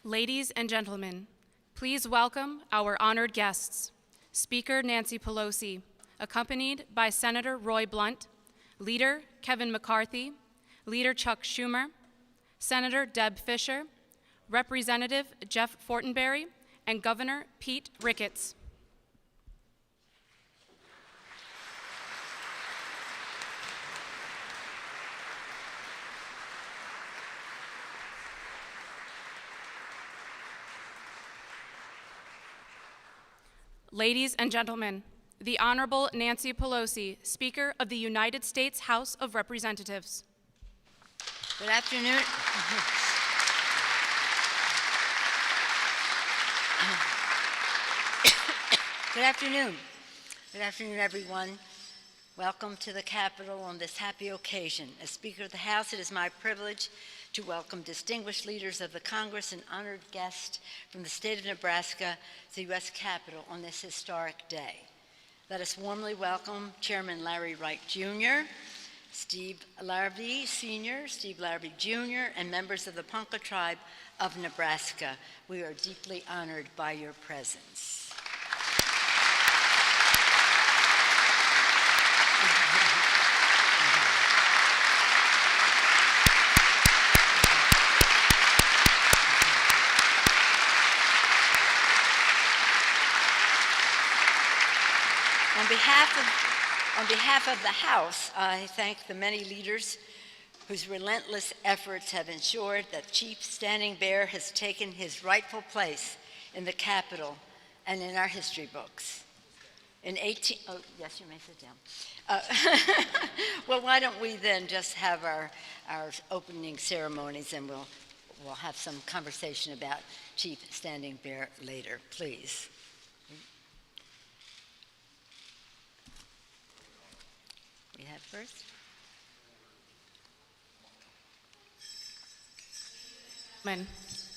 Ladies and gentlemen, please welcome our honored guests, Speaker Nancy Pelosi, accompanied by Senator Roy Blunt, Leader Kevin McCarthy, Leader Chuck Schumer, Senator Deb Fischer, Representative Jeff Fortenberry, and Governor Pete Ricketts. Ladies and gentlemen, the Honorable Nancy Pelosi, Speaker of the United States House of Representatives. Good afternoon. Good afternoon. Good afternoon, everyone. Welcome to the Capitol on this happy occasion. As Speaker of the House, it is my privilege to welcome distinguished leaders of the Congress and honored guests from the state of Nebraska to the U.S. Capitol on this historic day. Let us warmly welcome Chairman Larry Wright Jr., Steve Larrabee Sr., Steve Larrabee Jr., and members of the Ponca tribe of Nebraska. We are deeply honored by your presence. On behalf of the House, I thank the many leaders whose relentless efforts have ensured that Chief Standing Bear has taken his rightful place in the Capitol and in our history books. Oh, yes, you may sit down. Well, why don't we then just have our opening ceremonies, and we'll have some conversation about Chief Standing Bear later, please. We have first.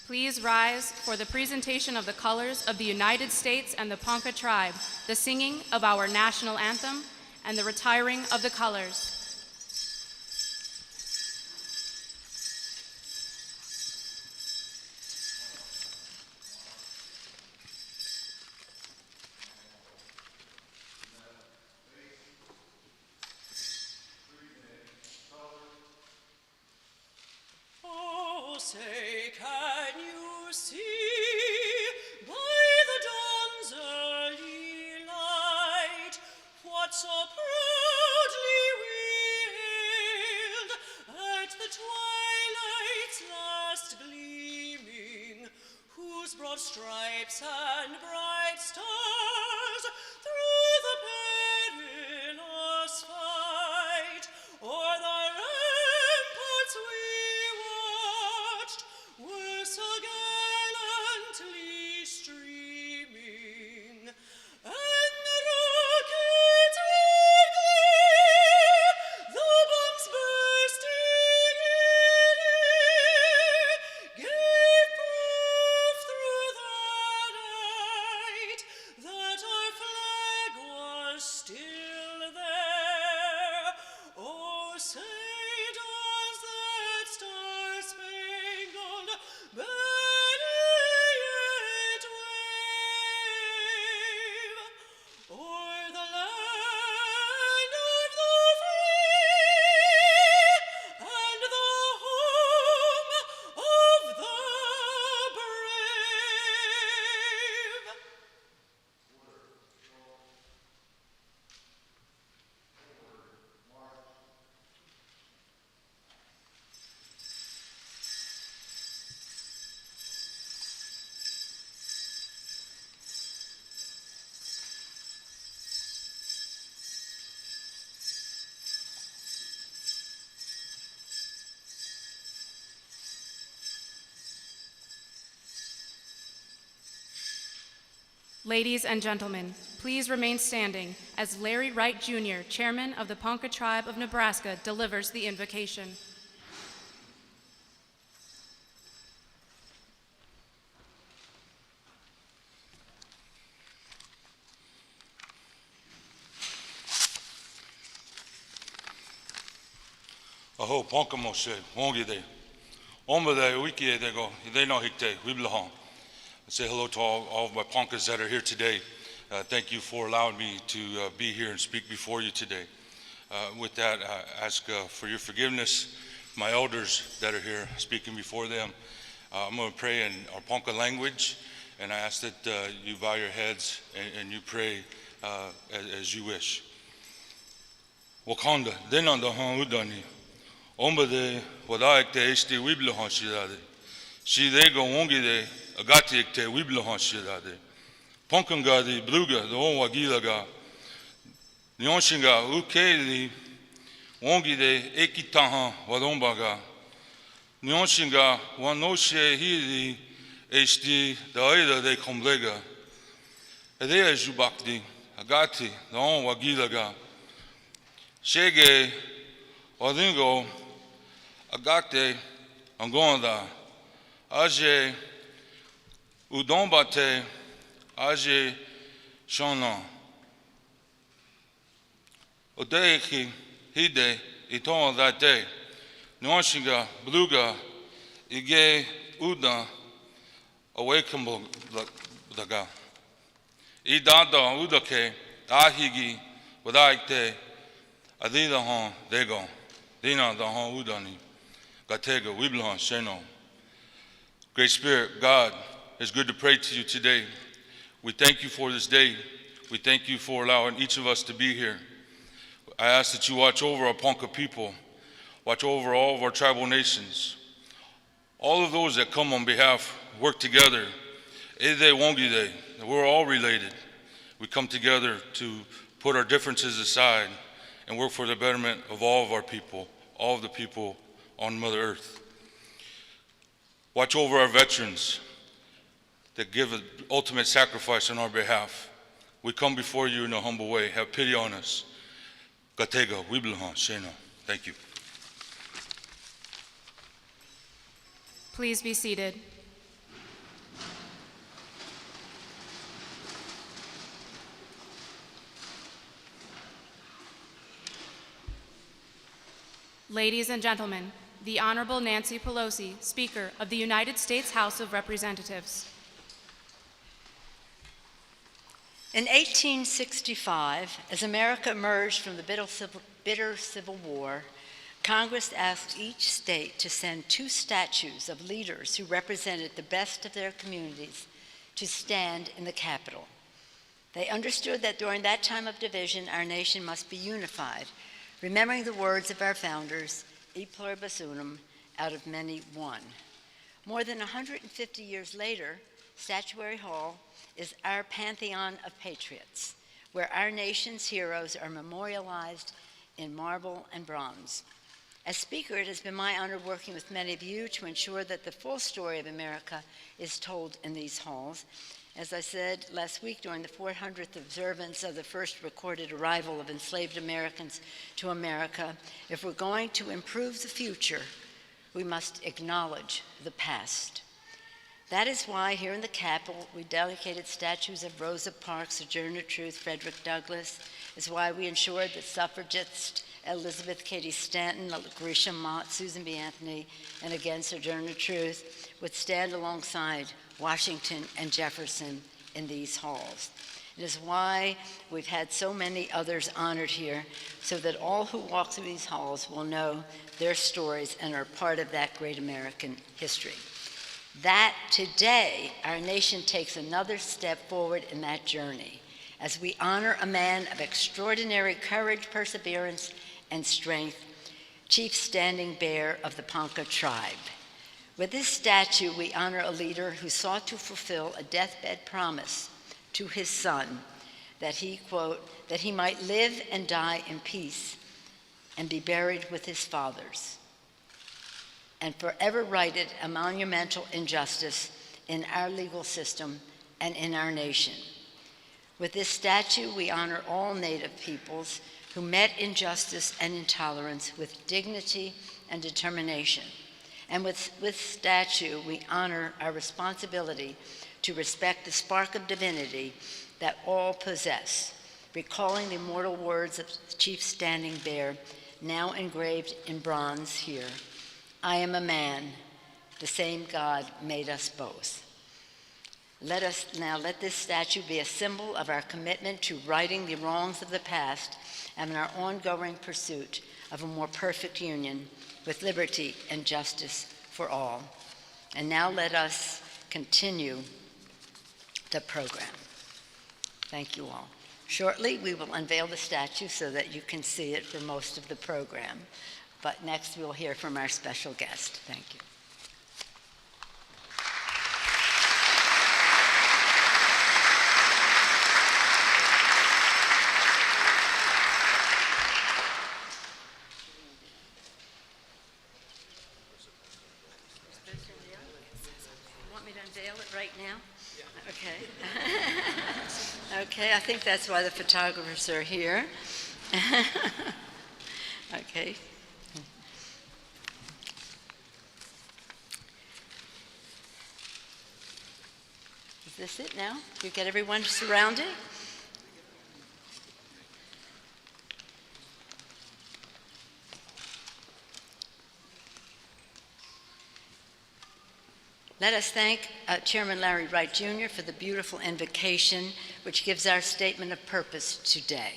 Please rise for the presentation of the colors of the United States and the Ponca tribe, the singing of our national anthem, and the retiring of the colors. Say, can you see by the dawn's early light what so proudly we hailed at the twilight's last gleaming, whose broad stripes and bright stars through the perilous fight o'er the ramparts were so gallantly streaming, and the rockets with glee, the bombs bursting in air, gave proof through the night that our flag was still there. Oh, say does that star-spangled banner yet wave o'er the land of the free and the home of the brave? Ladies and gentlemen, please remain standing as Larry Wright Jr., Chairman of the Ponca tribe of Nebraska, delivers the invocation. Aho Ponca Moshe, Wongide, Omba wiki they go, they know hikte, wiblahon. Say hello to all of my Poncas that are here today. Thank you for allowing me to be here and speak before you today. With that, I ask for your forgiveness, my elders that are here speaking before them. I'm going to pray in our Ponca language, and I ask that you bow your heads and you pray as you wish. Wakanda, denanda han udani, omba de wadaik te esti wibla han shirade, shi de go wongi de agati te wibla han shirade, Ponkanga de bluga the on wagila ga, Nyonshinga uke de wongi de ekitahan wadombaga. Nyonshinga wanoshe hiri esti daida de komlega. Edea jubakdi agati the on wagilaga. Shege wadingo agate angonda. Aje udombate aje shona. Odeiki hide iton that day. Nyonshinga bluga ige uda awakenable daga. Idada udake ahigi wadaikte adida hon dego. Dina da hon udani. Gatega wiblahan sheno. Great Spirit, God, it's good to pray to you today. We thank you for this day. We thank you for allowing each of us to be here. I ask that you watch over our Ponca people, watch over all of our tribal nations. All of those that come on behalf, work together. We're all related. We come together to put our differences aside and work for the betterment of all of our people, all of the people on Mother Earth. Watch over our veterans that give an ultimate sacrifice on our behalf. We come before you in a humble way. Have pity on us. Gatega, wiblahan, sheno. Thank you. Please be seated. Ladies and gentlemen, the Honorable Nancy Pelosi, Speaker of the United States House of Representatives. In 1865, as America emerged from the bitter Civil War, Congress asked each state to send 2 statues of leaders who represented the best of their communities to stand in the Capitol. They understood that during that time of division, our nation must be unified, remembering the words of our founders, e pluribus unum, out of many one. More than 150 years later, Statuary Hall is our pantheon of patriots, where our nation's heroes are memorialized in marble and bronze. As Speaker, it has been my honor working with many of you to ensure that the full story of America is told in these halls. As I said last week during the 400th observance of the first recorded arrival of enslaved Americans to America, if we're going to improve the future, we must acknowledge the past. That is why here in the Capitol, we dedicated statues of Rosa Parks, Sojourner Truth, Frederick Douglass. It's why we ensured that suffragists Elizabeth Cady Stanton, Lucretia Mott, Susan B. Anthony, and again Sojourner Truth would stand alongside Washington and Jefferson in these halls. It is why we've had so many others honored here, so that all who walk through these halls will know their stories and are part of that great American history. That today, our nation takes another step forward in that journey as we honor a man of extraordinary courage, perseverance, and strength, Chief Standing Bear of the Ponca tribe. With this statue, we honor a leader who sought to fulfill a deathbed promise to his son that he, quote, that he might live and die in peace and be buried with his fathers, and forever righted a monumental injustice in our legal system and in our nation. With this statue, we honor all Native peoples who met injustice and intolerance with dignity and determination. And with this statue, we honor our responsibility to respect the spark of divinity that all possess, recalling the immortal words of Chief Standing Bear, now engraved in bronze here. I am a man, The same God made us both. Let this statue be a symbol of our commitment to righting the wrongs of the past and our ongoing pursuit of a more perfect union with liberty and justice for all. And now let us continue the program. Thank you all. Shortly, we will unveil the statue so that you can see it for most of the program. But next, we'll hear from our special guest. Thank you. Right now? Okay. Okay, I think that's why the photographers are here. Okay. Is this it now? You get everyone surrounded? Let us thank Chairman Larry Wright Jr. for the beautiful invocation which gives our statement of purpose today.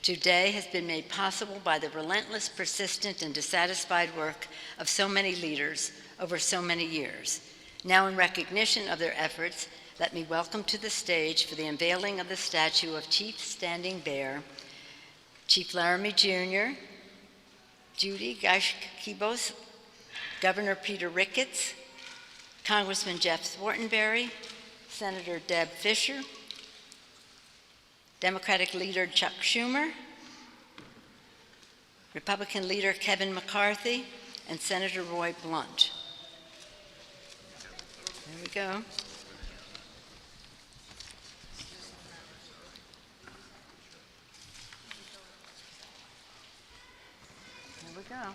Today has been made possible by the relentless, persistent, and dissatisfied work of so many leaders over so many years. Now, in recognition of their efforts, let me welcome to the stage for the unveiling of the statue of Chief Standing Bear, Chief Laramie Jr., Judy Gashkibos, Governor Peter Ricketts, Congressman Jeff Thorntonberry, Senator Deb Fischer, Democratic leader Chuck Schumer, Republican leader Kevin McCarthy, and Senator Roy Blunt. There we go. There we go.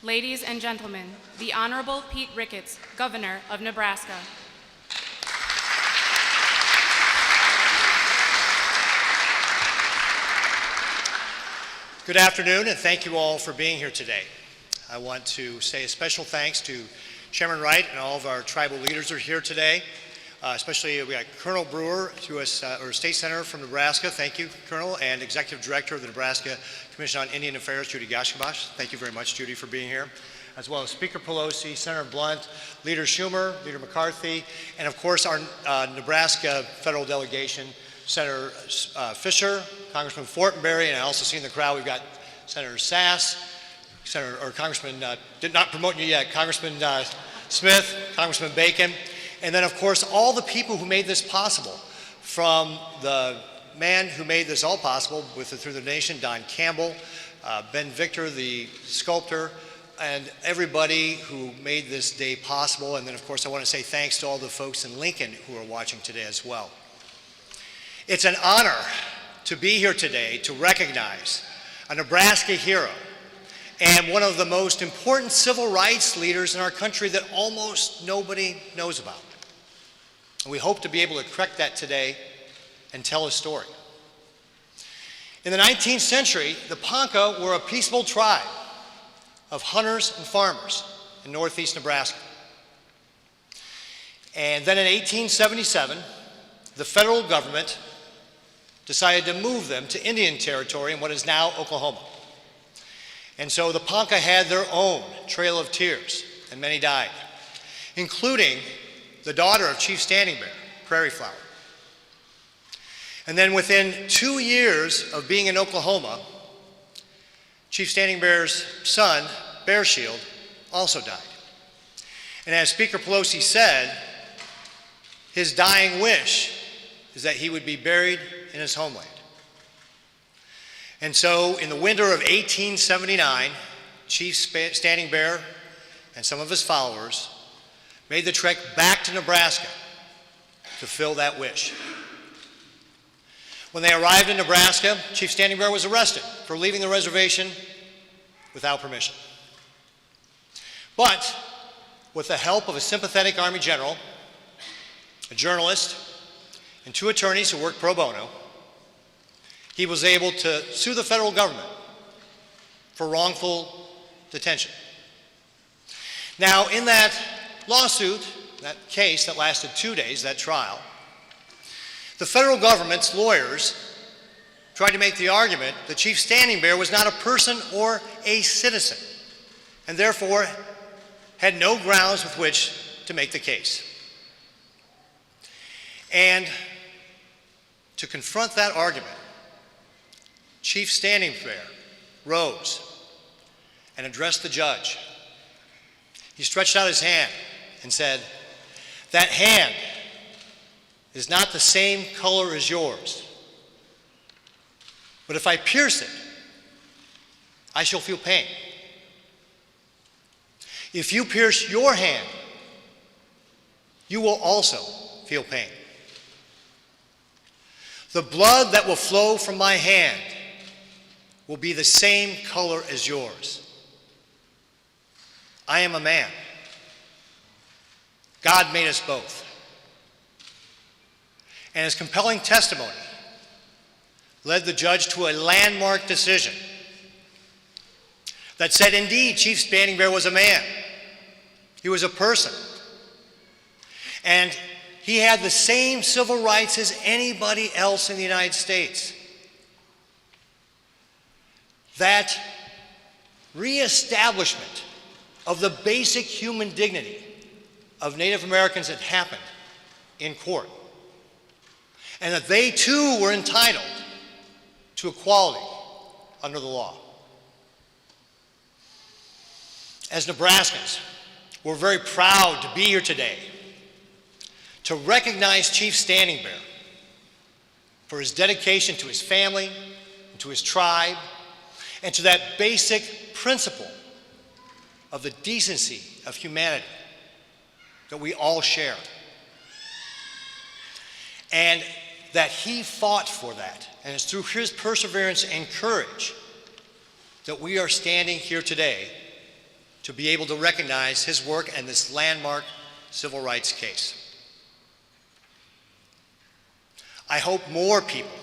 Ladies and gentlemen, the Honorable Pete Ricketts, Governor of Nebraska. Good afternoon, and thank you all for being here today. I want to say a special thanks to Chairman Wright and all of our tribal leaders who are here today. Especially we got Colonel Brewer, U.S. or State Senator from Nebraska. Thank you, Colonel, and Executive Director of the Nebraska Commission on Indian Affairs, Judy Gashkabash. Thank you very much, Judy, for being here. As well as Speaker Pelosi, Senator Blunt, Leader Schumer, Leader McCarthy, and of course our Nebraska federal delegation, Senator Fischer, Congressman Thorntonberry, and I also see in the crowd we've got Senator Sass, Congressman, not promoting you yet, Congressman Smith, Congressman Bacon. And then, of course, all the people who made this possible, from the man who made this all possible through the nation, Don Campbell, Ben Victor, the sculptor, and everybody who made this day possible. And then, of course, I want to say thanks to all the folks in Lincoln who are watching today as well. It's an honor to be here today to recognize a Nebraska hero and one of the most important civil rights leaders in our country that almost nobody knows about. And we hope to be able to correct that today and tell his story. In the 19th century, the Ponca were a peaceable tribe of hunters and farmers in northeast Nebraska. And then in 1877, the federal government decided to move them to Indian Territory in what is now Oklahoma. And so the Ponca had their own Trail of Tears, and many died, including the daughter of Chief Standing Bear, Prairie Flower. And then within 2 years of being in Oklahoma, Chief Standing Bear's son, Bear Shield, also died. And as Speaker Pelosi said, his dying wish is that he would be buried in his homeland. And so in the winter of 1879, Chief Standing Bear and some of his followers made the trek back to Nebraska to fill that wish. When they arrived in Nebraska, Chief Standing Bear was arrested for leaving the reservation without permission. But with the help of a sympathetic Army general, a journalist, and 2 attorneys who worked pro bono, he was able to sue the federal government for wrongful detention. Now, in that lawsuit, that case that lasted 2 days, that trial, the federal government's lawyers tried to make the argument that Chief Standing Bear was not a person or a citizen, and therefore had no grounds with which to make the case. And to confront that argument, Chief Standing Bear rose and addressed the judge. He stretched out his hand and said, "That hand is not the same color as yours, but if I pierce it, I shall feel pain. If you pierce your hand, you will also feel pain. The blood that will flow from my hand will be the same color as yours. I am a man. God made us both." And his compelling testimony led the judge to a landmark decision that said, indeed, Chief Standing Bear was a man. He was a person. And he had the same civil rights as anybody else in the United States. That reestablishment of the basic human dignity of Native Americans had happened in court, and that they too were entitled to equality under the law. As Nebraskans, we're very proud to be here today to recognize Chief Standing Bear for his dedication to his family, and to his tribe, and to that basic principle of the decency of humanity that we all share. And that he fought for that. And it's through his perseverance and courage that we are standing here today to be able to recognize his work and this landmark civil rights case. I hope more people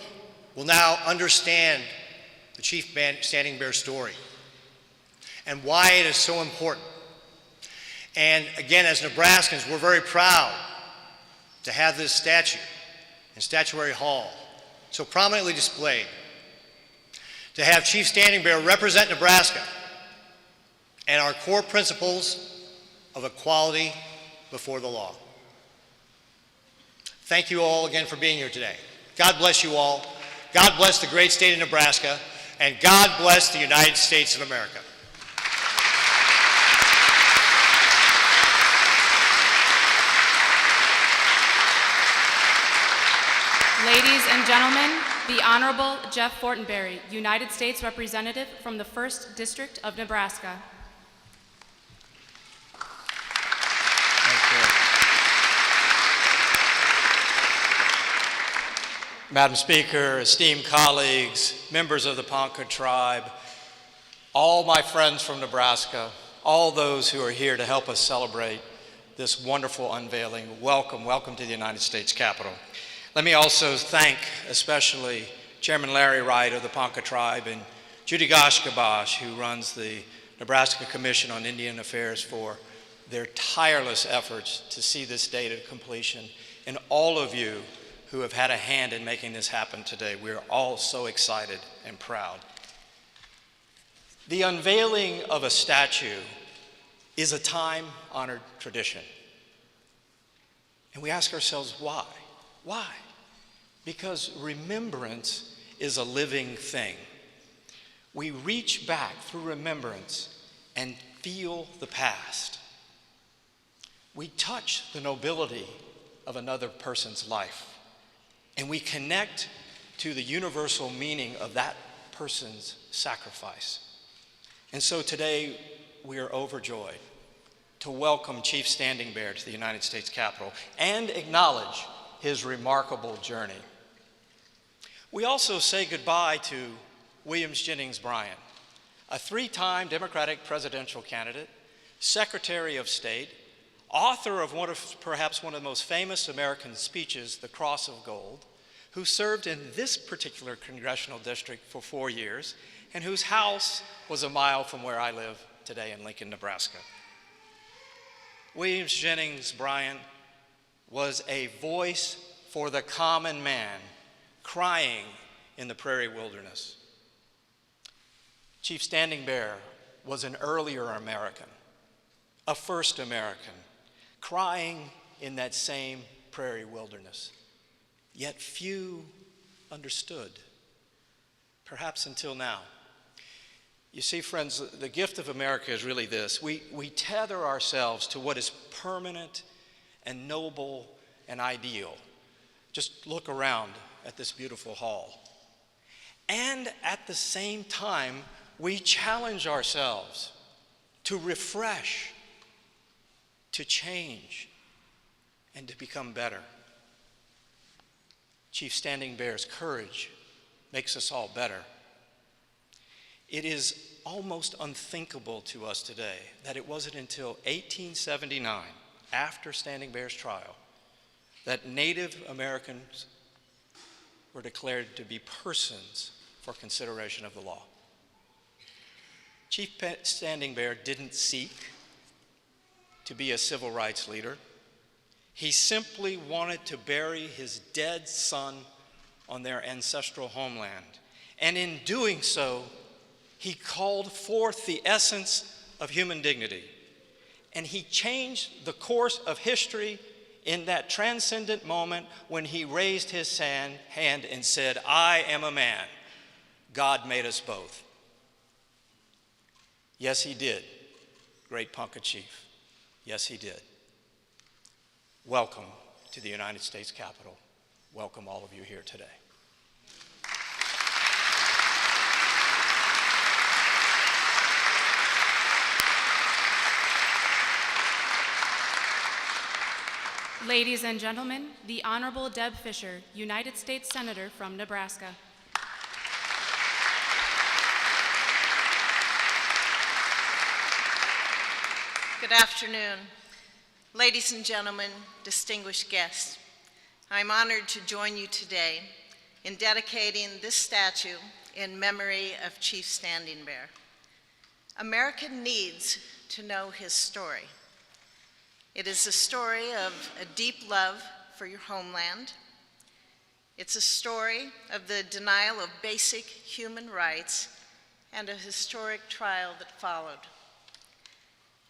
will now understand the Chief Standing Bear story and why it is so important. And again, as Nebraskans, we're very proud to have this statue in Statuary Hall so prominently displayed, to have Chief Standing Bear represent Nebraska and our core principles of equality before the law. Thank you all again for being here today. God bless you all. God bless the great state of Nebraska, and God bless the United States of America. Ladies and gentlemen, the Honorable Jeff Fortenberry, United States Representative from the 1st District of Nebraska. Madam Speaker, esteemed colleagues, members of the Ponca tribe, all my friends from Nebraska, all those who are here to help us celebrate this wonderful unveiling, welcome, welcome to the United States Capitol. Let me also thank especially Chairman Larry Wright of the Ponca Tribe and Judy Goshkabosh, who runs the Nebraska Commission on Indian Affairs, for their tireless efforts to see this day to completion, and all of you who have had a hand in making this happen today. We are all so excited and proud. The unveiling of a statue is a time-honored tradition. And we ask ourselves, why? Why? Because remembrance is a living thing. We reach back through remembrance and feel the past. We touch the nobility of another person's life, and we connect to the universal meaning of that person's sacrifice. And so today, we are overjoyed to welcome Chief Standing Bear to the United States Capitol and acknowledge his remarkable journey. We also say goodbye to William Jennings Bryan, a three-time Democratic presidential candidate, Secretary of State, author of perhaps one of the most famous American speeches, The Cross of Gold, who served in this particular congressional district for 4 years, and whose house was a mile from where I live today in Lincoln, Nebraska. William Jennings Bryan was a voice for the common man crying in the prairie wilderness. Chief Standing Bear was an earlier American, a first American, crying in that same prairie wilderness. Yet few understood, perhaps until now. You see, friends, the gift of America is really this. We tether ourselves to what is permanent and noble and ideal. Just look around at this beautiful hall. And at the same time, we challenge ourselves to refresh, to change, and to become better. Chief Standing Bear's courage makes us all better. It is almost unthinkable to us today that it wasn't until 1879, after Standing Bear's trial, that Native Americans were declared to be persons for consideration of the law. Chief Standing Bear didn't seek to be a civil rights leader. He simply wanted to bury his dead son on their ancestral homeland. And in doing so, he called forth the essence of human dignity. And he changed the course of history in that transcendent moment when he raised his hand and said, "I am a man. God made us both." Yes, he did, great Ponca Chief. Yes, he did. Welcome to the United States Capitol. Welcome all of you here today. Ladies and gentlemen, the Honorable Deb Fisher, United States Senator from Nebraska. Good afternoon. Ladies and gentlemen, distinguished guests, I'm honored to join you today in dedicating this statue in memory of Chief Standing Bear. America needs to know his story. It is a story of a deep love for your homeland. It's a story of the denial of basic human rights and a historic trial that followed.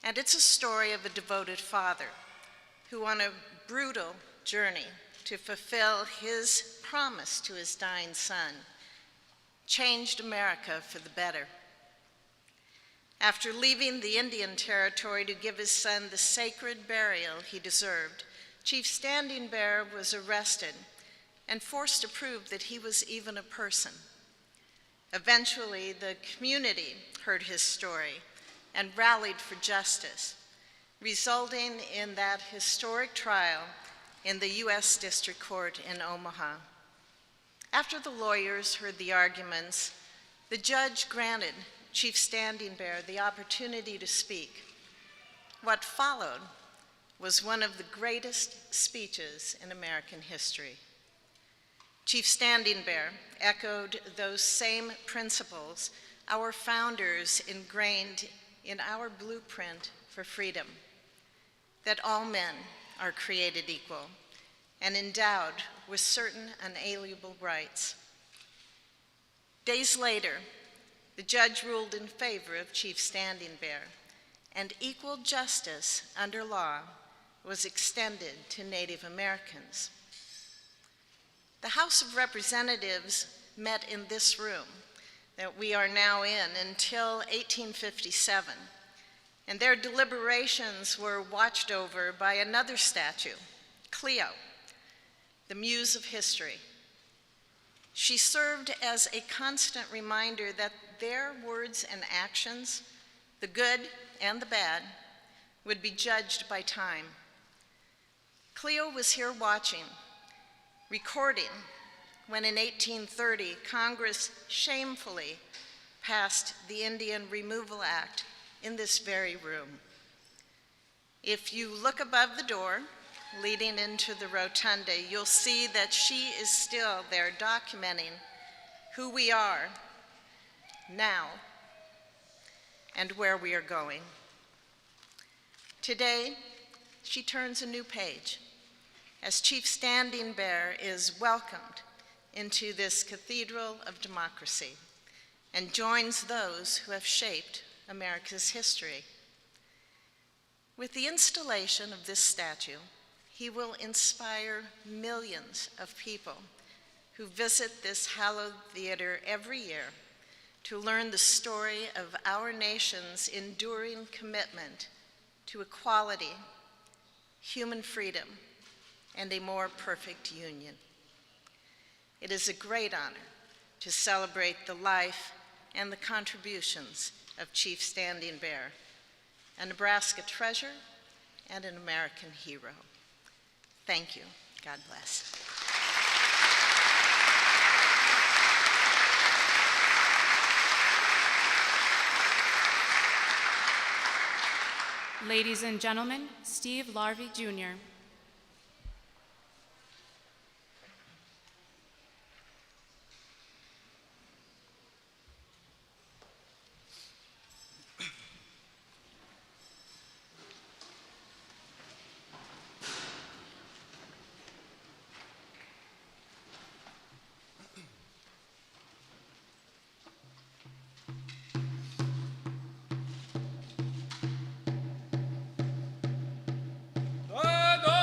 And it's a story of a devoted father who, on a brutal journey to fulfill his promise to his dying son, changed America for the better. After leaving the Indian Territory to give his son the sacred burial he deserved, Chief Standing Bear was arrested and forced to prove that he was even a person. Eventually, the community heard his story and rallied for justice, resulting in that historic trial in the U.S. District Court in Omaha. After the lawyers heard the arguments, the judge granted Chief Standing Bear the opportunity to speak. What followed was one of the greatest speeches in American history. Chief Standing Bear echoed those same principles our founders ingrained in our blueprint for freedom, that all men are created equal and endowed with certain unalienable rights. Days later, the judge ruled in favor of Chief Standing Bear, and equal justice under law was extended to Native Americans. The House of Representatives met in this room that we are now in until 1857, and their deliberations were watched over by another statue, Cleo, the muse of history. She served as a constant reminder that their words and actions, the good and the bad, would be judged by time. Cleo was here watching, recording when in 1830 Congress shamefully passed the Indian Removal Act in this very room. If you look above the door leading into the rotunda, you'll see that she is still there documenting who we are now and where we are going. Today, she turns a new page as Chief Standing Bear is welcomed into this cathedral of democracy and joins those who have shaped America's history. With the installation of this statue, he will inspire millions of people who visit this hallowed theater every year to learn the story of our nation's enduring commitment to equality, human freedom, and a more perfect union. It is a great honor to celebrate the life and the contributions of Chief Standing Bear, a Nebraska treasure and an American hero. Thank you. God bless. Ladies and gentlemen, Steve Larvey, Jr. The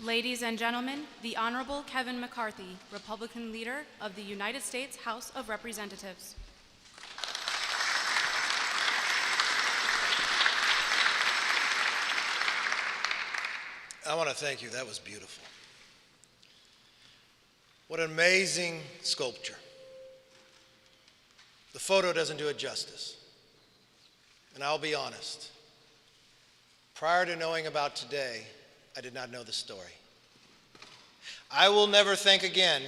Ladies and gentlemen, the Honorable Kevin McCarthy, Republican Leader of the United States House of Representatives. I want to thank you. That was beautiful. What an amazing sculpture. The photo doesn't do it justice. And I'll be honest, prior to knowing about today, I did not know the story. I will never think again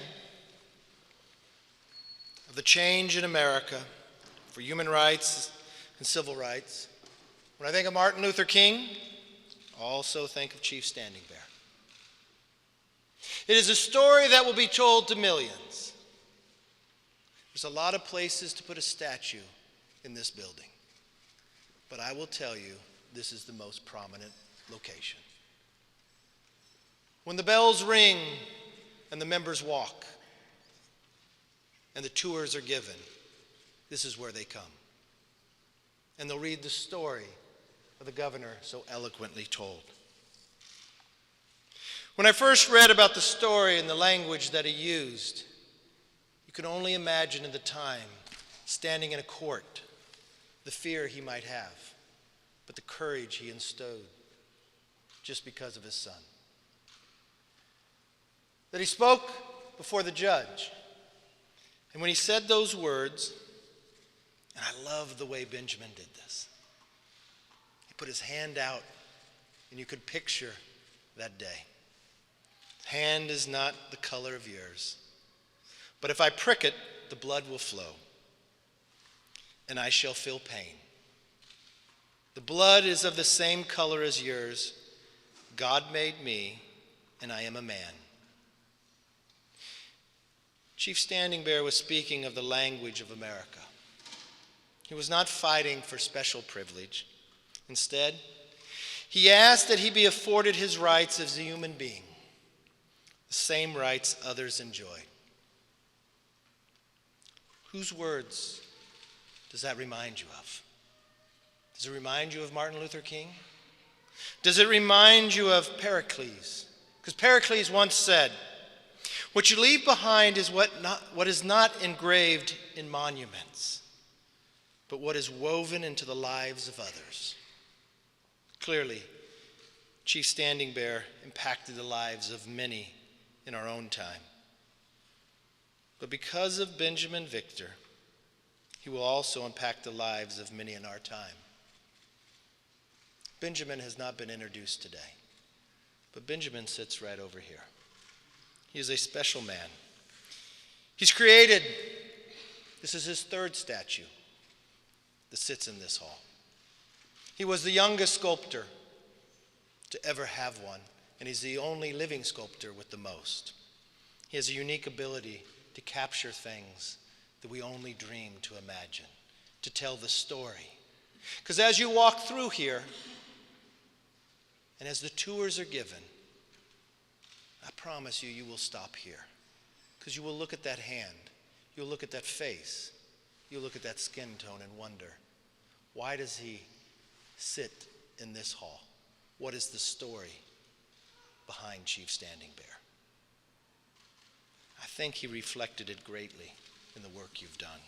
of the change in America for human rights and civil rights. When I think of Martin Luther King, I also think of Chief Standing Bear. It is a story that will be told to millions. There's a lot of places to put a statue in this building, but I will tell you, this is the most prominent location. When the bells ring and the members walk and the tours are given, this is where they come. And they'll read the story of the governor so eloquently told. When I first read about the story and the language that he used, you can only imagine in the time, standing in a court, the fear he might have, but the courage he instilled just because of his son. That he spoke before the judge. And when he said those words, and I love the way Benjamin did this, he put his hand out, and you could picture that day. His hand is not the color of yours, but if I prick it, the blood will flow, and I shall feel pain. The blood is of the same color as yours. God made me, and I am a man. Chief Standing Bear was speaking of the language of America. He was not fighting for special privilege. Instead, he asked that he be afforded his rights as a human being, the same rights others enjoy. Whose words does that remind you of? Does it remind you of Martin Luther King? Does it remind you of Pericles? Because Pericles once said, "What you leave behind is what is not engraved in monuments, but what is woven into the lives of others." Clearly, Chief Standing Bear impacted the lives of many in our own time. But because of Benjamin Victor, he will also impact the lives of many in our time. Benjamin has not been introduced today, but Benjamin sits right over here. He is a special man. He's created, this is his third statue that sits in this hall. He was the youngest sculptor to ever have one, and he's the only living sculptor with the most. He has a unique ability to capture things that we only dream to imagine, to tell the story. Because as you walk through here, and as the tours are given, I promise you, you will stop here. Because you will look at that hand, you'll look at that face, you'll look at that skin tone and wonder, why does he sit in this hall? What is the story behind Chief Standing Bear? I think he reflected it greatly in the work you've done.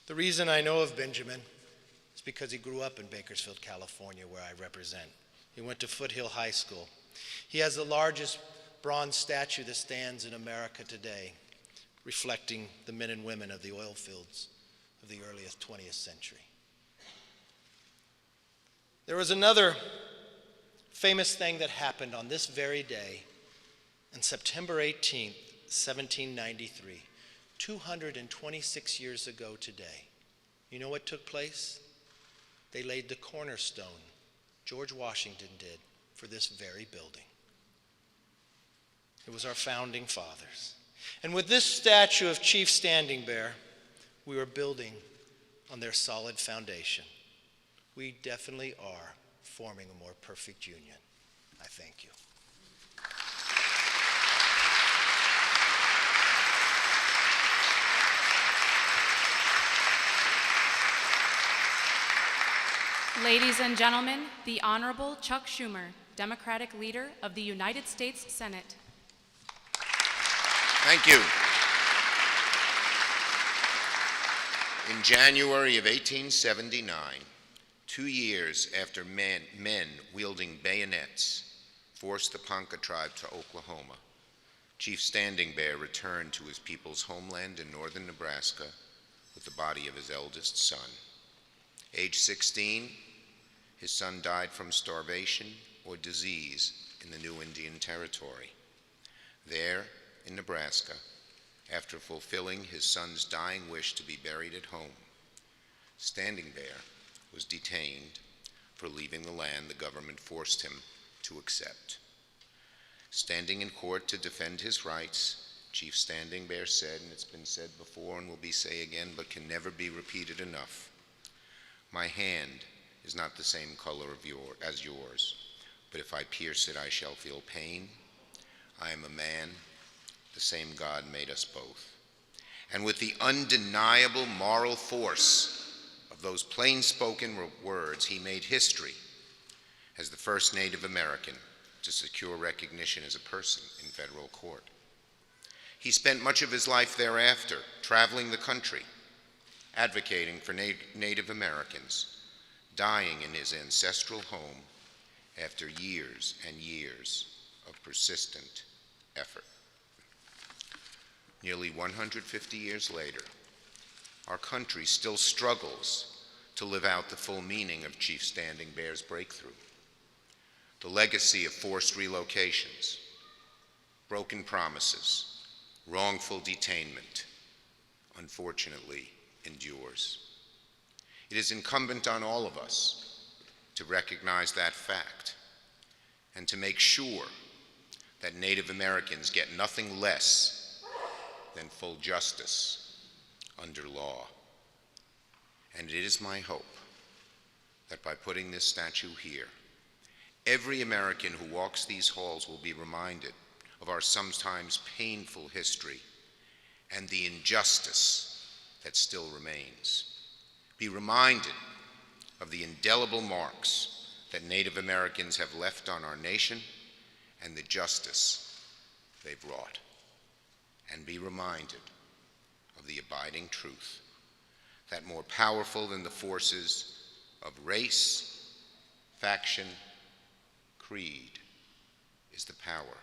The reason I know of Benjamin is because he grew up in Bakersfield, California, where I represent. He went to Foothill High School. He has the largest bronze statue that stands in America today, reflecting the men and women of the oil fields of the earliest 20th century. There was another famous thing that happened on this very day, on September 18th, 1793, 226 years ago today. You know what took place? They laid the cornerstone, George Washington did, for this very building. It was our founding fathers. And with this statue of Chief Standing Bear, we are building on their solid foundation. We definitely are forming a more perfect union. I thank you. Ladies and gentlemen, the Honorable Chuck Schumer, Democratic Leader of the United States Senate. Thank you. In January of 1879, 2 years after men wielding bayonets forced the Ponca tribe to Oklahoma, Chief Standing Bear returned to his people's homeland in northern Nebraska with the body of his eldest son. Age 16, his son died from starvation or disease in the new Indian Territory. There, in Nebraska, after fulfilling his son's dying wish to be buried at home, Standing Bear was detained for leaving the land the government forced him to accept. Standing in court to defend his rights, Chief Standing Bear said, and it's been said before and will be said again, but can never be repeated enough, "My hand is not the same color as yours, but if I pierce it, I shall feel pain. I am a man, the same God made us both." And with the undeniable moral force of those plain-spoken words, he made history as the first Native American to secure recognition as a person in federal court. He spent much of his life thereafter traveling the country, advocating for Native Americans, dying in his ancestral home after years and years of persistent effort. Nearly 150 years later, our country still struggles to live out the full meaning of Chief Standing Bear's breakthrough. The legacy of forced relocations, broken promises, wrongful detainment, unfortunately endures. It is incumbent on all of us to recognize that fact and to make sure that Native Americans get nothing less than full justice under law. And it is my hope that by putting this statue here, every American who walks these halls will be reminded of our sometimes painful history and the injustice that still remains. Be reminded of the indelible marks that Native Americans have left on our nation and the justice they've wrought. And be reminded of the abiding truth that more powerful than the forces of race, faction, creed, is the power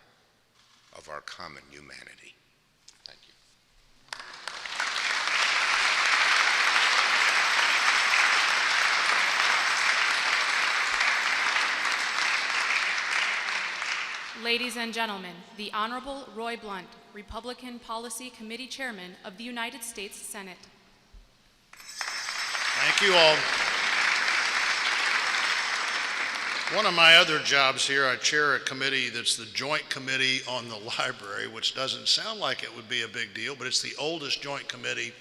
of our common humanity. Thank you. Ladies and gentlemen, the Honorable Roy Blunt, Republican Policy Committee Chairman of the United States Senate. Thank you all. One of my other jobs here, I chair a committee that's the Joint Committee on the Library, which doesn't sound like it would be a big deal, but it's the oldest joint committee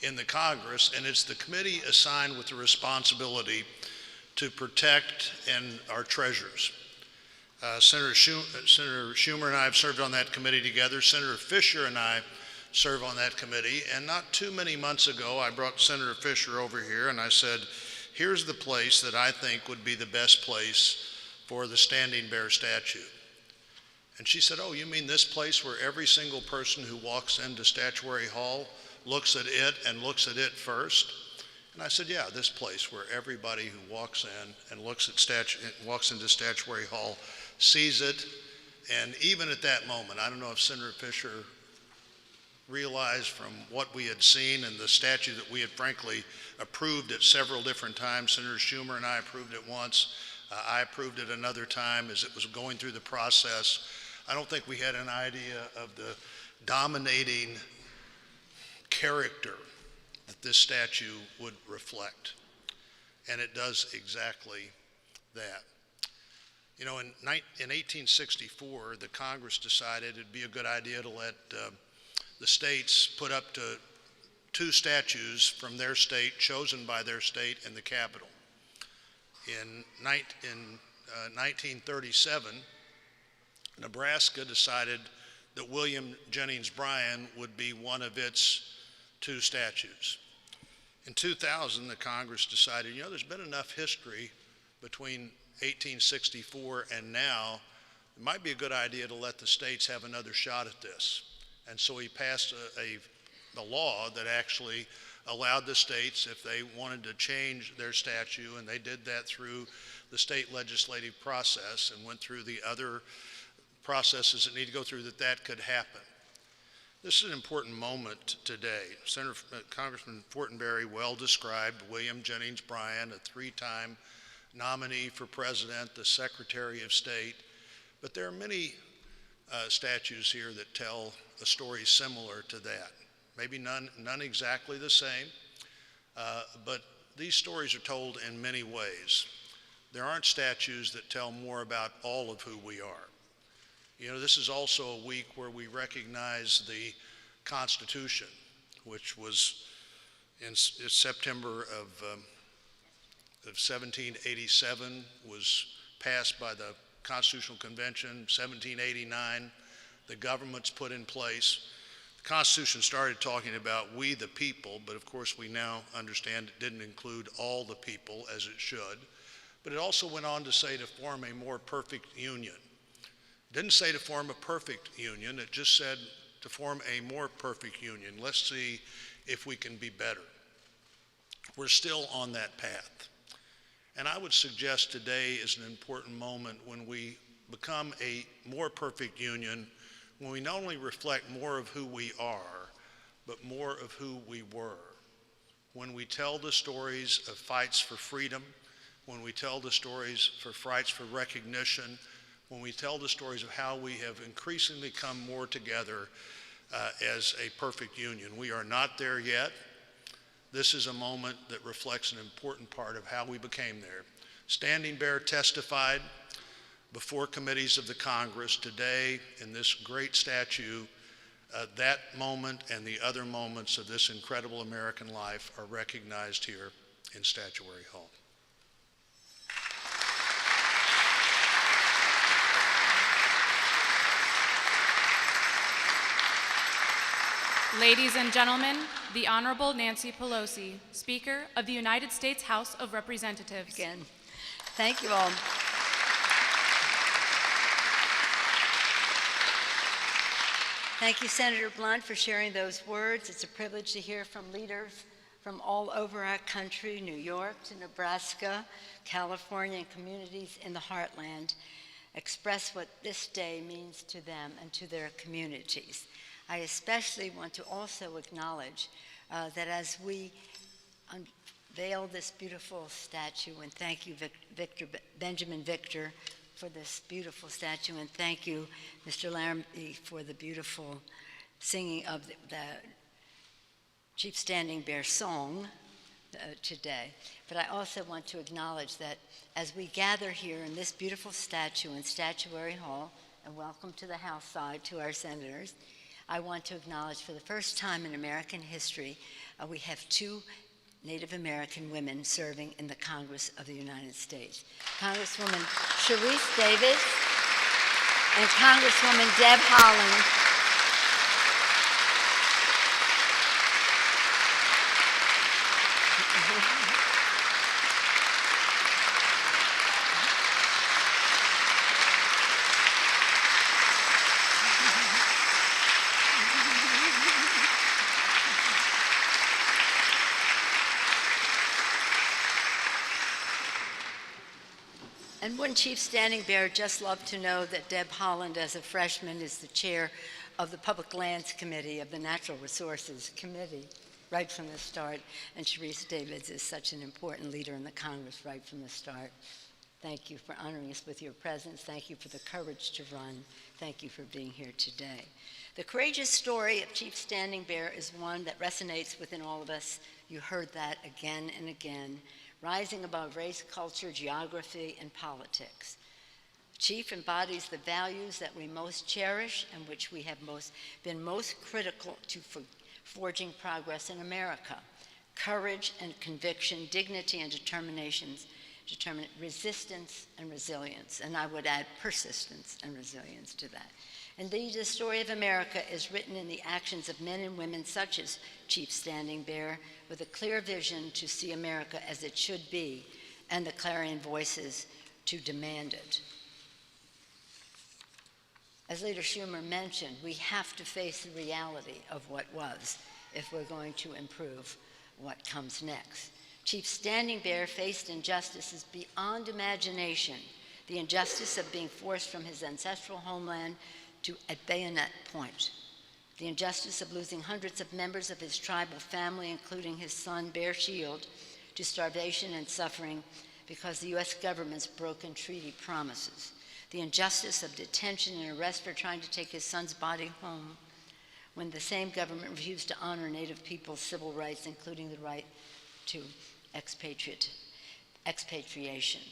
in the Congress, and it's the committee assigned with the responsibility to protect our treasures. Senator Schumer and I have served on that committee together. Senator Fisher and I serve on that committee, and not too many months ago, I brought Senator Fisher over here and I said, here's the place that I think would be the best place for the Standing Bear statue. And she said, oh, you mean this place where every single person who walks into Statuary Hall looks at it and looks at it first? And I said, yeah, this place where everybody who walks in and walks into Statuary Hall sees it. And even at that moment, I don't know if Senator Fisher realized from what we had seen and the statue that we had frankly approved at several different times. Senator Schumer and I approved it once. I approved it another time as it was going through the process. I don't think we had an idea of the dominating character that this statue would reflect. And it does exactly that. You know, in 1864, the Congress decided it'd be a good idea to let the states put up to 2 statues from their state, chosen by their state in the Capitol. In 1937, Nebraska decided that William Jennings Bryan would be one of its 2 statues. In 2000, the Congress decided, you know, there's been enough history between 1864 and now, it might be a good idea to let the states have another shot at this. And so he passed a law that actually allowed the states, if they wanted to change their statute, and they did that through the state legislative process and went through the other processes that need to go through, that could happen. This is an important moment today. Congressman Fortenberry well described William Jennings Bryan, a 3-time nominee for president, the Secretary of State, but there are many statues here that tell a story similar to that. Maybe none exactly the same, but these stories are told in many ways. There aren't statues that tell more about all of who we are. You know, this is also a week where we recognize the Constitution, which was in September of 1787, was passed by the Constitutional Convention. 1789, the government's put in place. The Constitution started talking about we the people, but of course we now understand it didn't include all the people as it should. But it also went on to say to form a more perfect union. It didn't say to form a perfect union, it just said to form a more perfect union. Let's see if we can be better. We're still on that path. And I would suggest today is an important moment when we become a more perfect union, when we not only reflect more of who we are, but more of who we were. When we tell the stories of fights for freedom, when we tell the stories for fights for recognition, when we tell the stories of how we have increasingly come more together as a perfect union. We are not there yet. This is a moment that reflects an important part of how we became there. Standing Bear testified before committees of the Congress. Today, in this great statue, that moment and the other moments of this incredible American life are recognized here in Statuary Hall. Ladies and gentlemen, the Honorable Nancy Pelosi, Speaker of the United States House of Representatives. Again, thank you all. Thank you, Senator Blunt, for sharing those words. It's a privilege to hear from leaders from all over our country, New York to Nebraska, California, and communities in the heartland, express what this day means to them and to their communities. I especially want to also acknowledge that as we unveil this beautiful statue, and thank you, Benjamin Victor, for this beautiful statue, and thank you, Mr. Laramie, for the beautiful singing of the Chief Standing Bear song today. But I also want to acknowledge that as we gather here in this beautiful statue in Statuary Hall, and welcome to the House side to our senators, I want to acknowledge for the first time in American history, we have 2 Native American women serving in the Congress of the United States. Congresswoman Sharice Davis and Congresswoman Deb Haaland. And wouldn't Chief Standing Bear just love to know that Deb Haaland, as a freshman, is the chair of the Public Lands Committee of the Natural Resources Committee right from the start, and Sharice Davids is such an important leader in the Congress right from the start. Thank you for honoring us with your presence. Thank you for the courage to run. Thank you for being here today. The courageous story of Chief Standing Bear is one that resonates within all of us. You heard that again and again. Rising above race, culture, geography, and politics. Chief embodies the values that we most cherish and which we have been most critical to forging progress in America: courage and conviction, dignity and resistance and resilience, and I would add persistence and resilience to that. Indeed, the story of America is written in the actions of men and women such as Chief Standing Bear, with a clear vision to see America as it should be, and the clarion voices to demand it. As Leader Schumer mentioned, we have to face the reality of what was if we're going to improve what comes next. Chief Standing Bear faced injustices beyond imagination, the injustice of being forced from his ancestral homeland to at bayonet point, the injustice of losing hundreds of members of his tribal family, including his son, Bear Shield, to starvation and suffering because the U.S. government's broken treaty promises, the injustice of detention and arrest for trying to take his son's body home when the same government refused to honor Native people's civil rights, including the right to expatriation.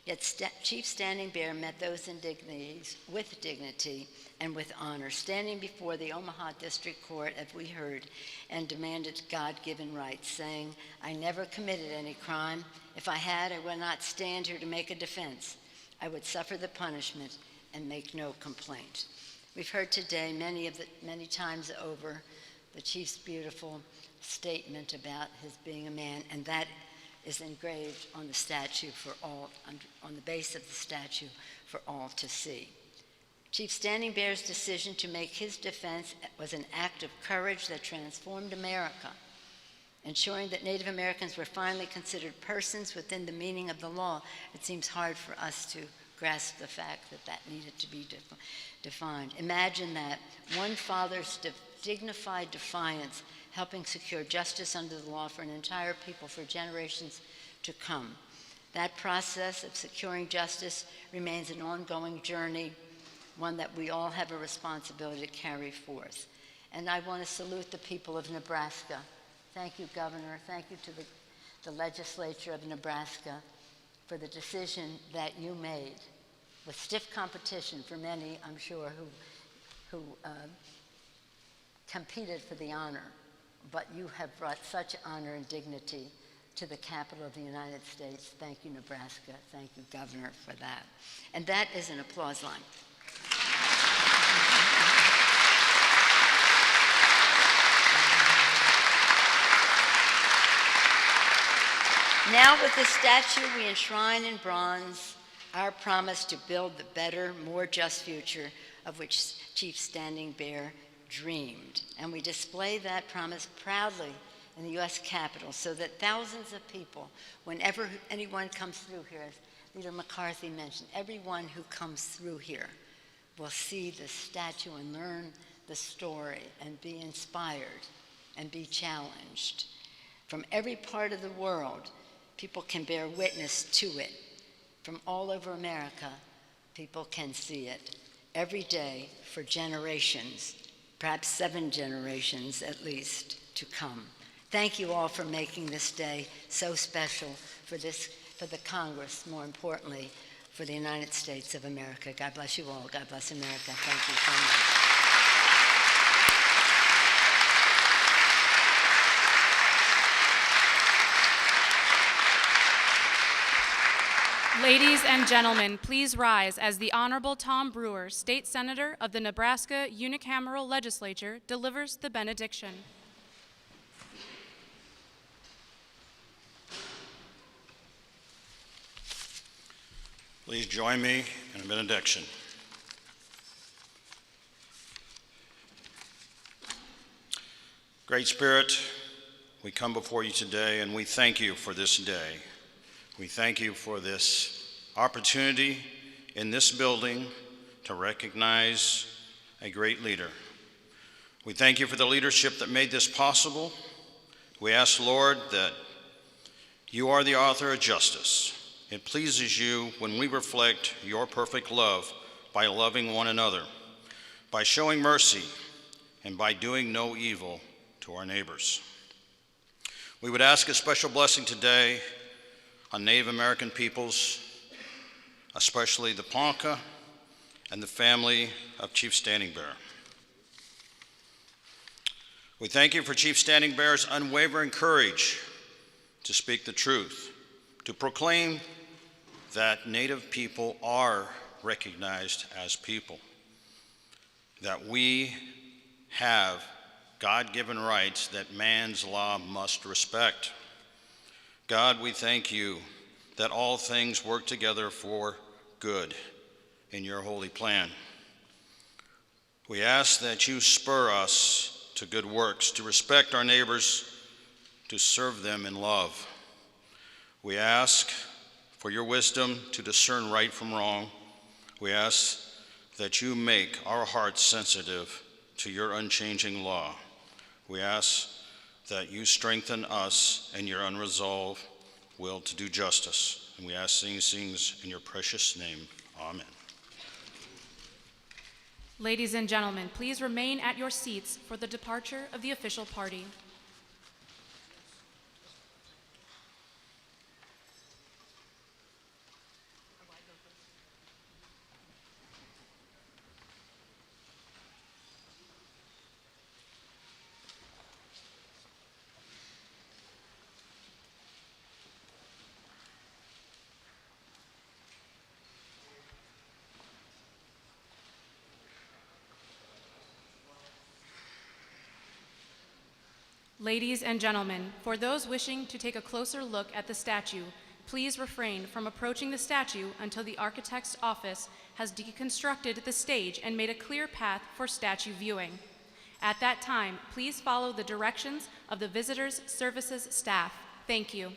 Yet Chief Standing Bear met those indignities with dignity and with honor, standing before the Omaha District Court, as we heard, and demanded God-given rights, saying, "I never committed any crime. If I had, I would not stand here to make a defense. I would suffer the punishment and make no complaint." We've heard today many times over the Chief's beautiful statement about his being a man, and that is engraved on the statue for all, on the base of the statue for all to see. Chief Standing Bear's decision to make his defense was an act of courage that transformed America, ensuring that Native Americans were finally considered persons within the meaning of the law. It seems hard for us to grasp the fact that that needed to be defined. Imagine that, one father's dignified defiance helping secure justice under the law for an entire people for generations to come. That process of securing justice remains an ongoing journey, one that we all have a responsibility to carry forth. And I want to salute the people of Nebraska. Thank you, Governor. Thank you to the legislature of Nebraska for the decision that you made, with stiff competition for many, I'm sure, who competed for the honor. But you have brought such honor and dignity to the capital of the United States. Thank you, Nebraska. Thank you, Governor, for that. And that is an applause line. Now with this statue, we enshrine in bronze our promise to build the better, more just future of which Chief Standing Bear dreamed. And we display that promise proudly in the U.S. Capitol so that thousands of people, whenever anyone comes through here, as Leader McCarthy mentioned, everyone who comes through here will see the statue and learn the story and be inspired and be challenged. From every part of the world, people can bear witness to it. From all over America, people can see it every day for generations, perhaps 7 generations at least to come. Thank you all for making this day so special for the Congress, more importantly, for the United States of America. God bless you all. God bless America. Thank you so much. Ladies and gentlemen, please rise as the Honorable Tom Brewer, State Senator of the Nebraska Unicameral Legislature, delivers the benediction. Please join me in a benediction. Great Spirit, we come before you today and we thank you for this day. We thank you for this opportunity in this building to recognize a great leader. We thank you for the leadership that made this possible. We ask, Lord, that you are the author of justice. It pleases you when we reflect your perfect love by loving one another, by showing mercy, and by doing no evil to our neighbors. We would ask a special blessing today on Native American peoples, especially the Ponca and the family of Chief Standing Bear. We thank you for Chief Standing Bear's unwavering courage to speak the truth, to proclaim that Native people are recognized as people, that we have God-given rights that man's law must respect. God, we thank you that all things work together for good in your holy plan. We ask that you spur us to good works, to respect our neighbors, to serve them in love. We ask for your wisdom to discern right from wrong. We ask that you make our hearts sensitive to your unchanging law. We ask that you strengthen us in your unresolved will to do justice. And we ask these things in your precious name. Amen. Ladies and gentlemen, please remain at your seats for the departure of the official party. Ladies and gentlemen, for those wishing to take a closer look at the statue, please refrain from approaching the statue until the architect's office has deconstructed the stage and made a clear path for statue viewing. At that time, please follow the directions of the Visitors Services staff. Thank you.